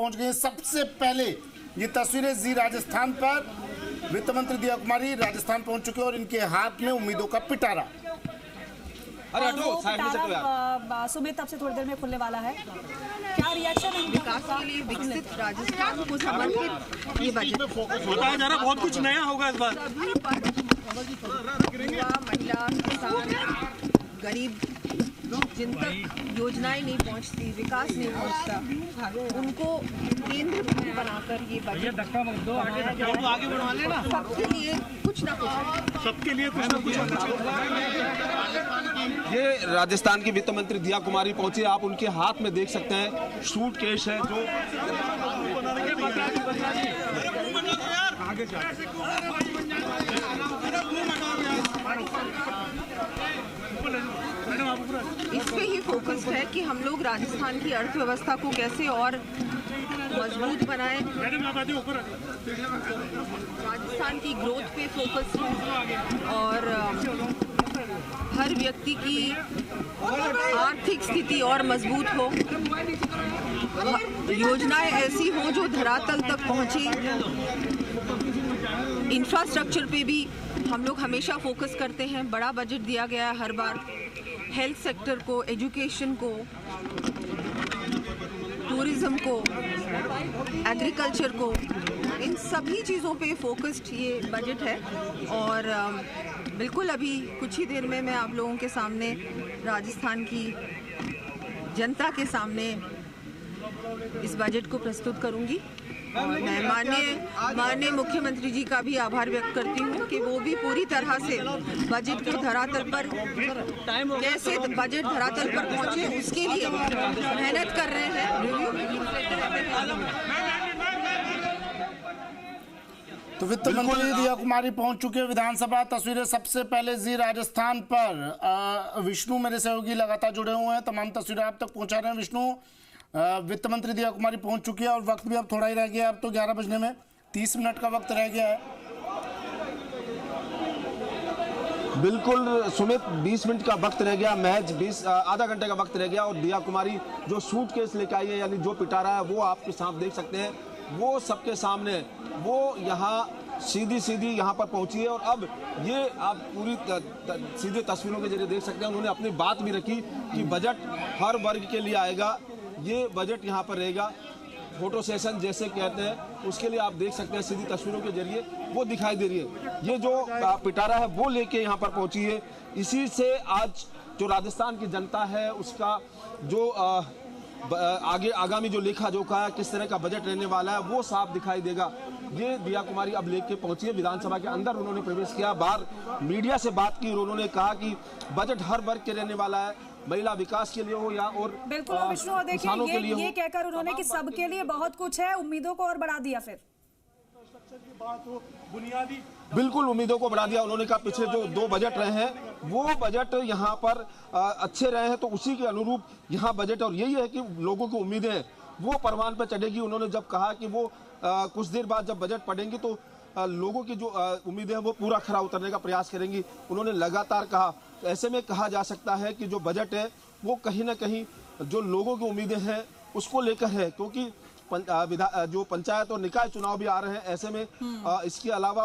पहुंच गए सबसे पहले। ये तस्वीरें जी राजस्थान पर वित्त मंत्री दिया कुमारी राजस्थान पहुंच चुके और इनके हाथ में उम्मीदों का पिटारा। सुमित अब से थोड़ी देर में खुलने वाला है। क्या रिएक्शन है? विकास के लिए विकसित राजस्थान को समर्पित ये बजट बताया जा रहा है बहुत कुछ नया होगा इस बार। सभी पर युवा, महिला, किसान, गरीब जिन तक योजनाएं नहीं पहुंचती, विकास नहीं पहुंचता, उनको केंद्र बनाकर ये बजट बनाया गया है। सबके लिए कुछ ना कुछ, सबके लिए कुछ ना कुछ। ये राजस्थान की वित्त मंत्री दिया कुमारी पहुंची, आप उनके हाथ में देख सकते हैं सूटकेस है जो इस पे ही फोकस है कि हम लोग राजस्थान की अर्थव्यवस्था को कैसे और मजबूत बनाएं। राजस्थान की ग्रोथ पे फोकस है और हर व्यक्ति की आर्थिक स्थिति और मजबूत हो, योजनाएं ऐसी हो जो धरातल तक पहुंचे। इंफ्रास्ट्रक्चर पे भी हम लोग हमेशा फोकस करते हैं, बड़ा बजट दिया गया है हर बार। हेल्थ सेक्टर को, एजुकेशन को, टूरिज्म को, एग्रीकल्चर को, इन सभी चीज़ों पे फोकस्ड ये बजट है। और बिल्कुल अभी कुछ ही देर में मैं आप लोगों के सामने, राजस्थान की जनता के सामने इस बजट को प्रस्तुत करूंगी। और मैं माननीय मुख्यमंत्री जी का भी आभार व्यक्त करती हूँ कि वो भी पूरी तरह से बजट को धरातल पर, कैसे बजट धरातल पर पहुँचे उसके लिए मेहनत कर रहे हैं। तो वित्त मंत्री दिया कुमारी पहुंच चुके विधानसभा। तस्वीरें सबसे पहले जी राजस्थान पर। विष्णु मेरे सहयोगी लगातार जुड़े हुए हैं, तमाम तस्वीरें आप तक पहुंचा रहे हैं। विष्णु, वित्त मंत्री दिया कुमारी पहुंच चुकी है और वक्त भी अब थोड़ा ही रह गया है। अब तो 11 बजने में 30 मिनट का वक्त रह गया है। बिल्कुल सुमित, 20 मिनट का वक्त रह गया, महज आधा घंटे का वक्त रह गया। और दिया कुमारी जो सूटकेस लेके आई है, यानी जो पिटारा है, वो आपके सामने देख सकते हैं। वो सबके सामने वो यहाँ सीधी यहाँ पर पहुंची है। और अब ये आप पूरी सीधे तस्वीरों के जरिए देख सकते हैं, उन्होंने अपनी बात भी रखी कि बजट हर वर्ग के लिए आएगा, ये बजट यहाँ पर रहेगा। फोटो सेशन जैसे कहते हैं, उसके लिए आप देख सकते हैं सीधी तस्वीरों के जरिए वो दिखाई दे रही है। ये जो पिटारा है वो लेके यहाँ पर पहुंची है। इसी से आज जो राजस्थान की जनता है उसका जो आगामी जो लेखा जोखा है, किस तरह का बजट रहने वाला है, वो साफ दिखाई देगा। ये दिया कुमारी अब लेके पहुंची है विधानसभा के अंदर। उन्होंने प्रवेश किया, बाहर मीडिया से बात की और उन्होंने कहा कि बजट हर वर्ग के रहने वाला है, महिला विकास के लिए हो या और बिल्कुल विष्णु, और देखिए ये कहकर उन्होंने कि सबके लिए बहुत कुछ है, उम्मीदों को और बढ़ा दिया। फिर बुनियादी बिल्कुल उम्मीदों को बढ़ा दिया। उन्होंने कहा पिछले जो 2 बजट रहे हैं वो बजट यहाँ पर अच्छे रहे हैं, तो उसी के अनुरूप यहाँ बजट, और यही है कि लोगों की उम्मीदें हैं वो परवान पर चढ़ेगी। उन्होंने जब कहा कि वो कुछ देर बाद जब बजट पढ़ेंगे तो लोगों की जो उम्मीदें हैं वो पूरा खरा उतरने का प्रयास करेंगी, उन्होंने लगातार कहा। ऐसे में कहा जा सकता है कि जो बजट है वो कहीं ना कहीं जो लोगों की उम्मीदें हैं उसको लेकर है, क्योंकि जो पंचायत और निकाय चुनाव भी आ रहे हैं। ऐसे में इसके अलावा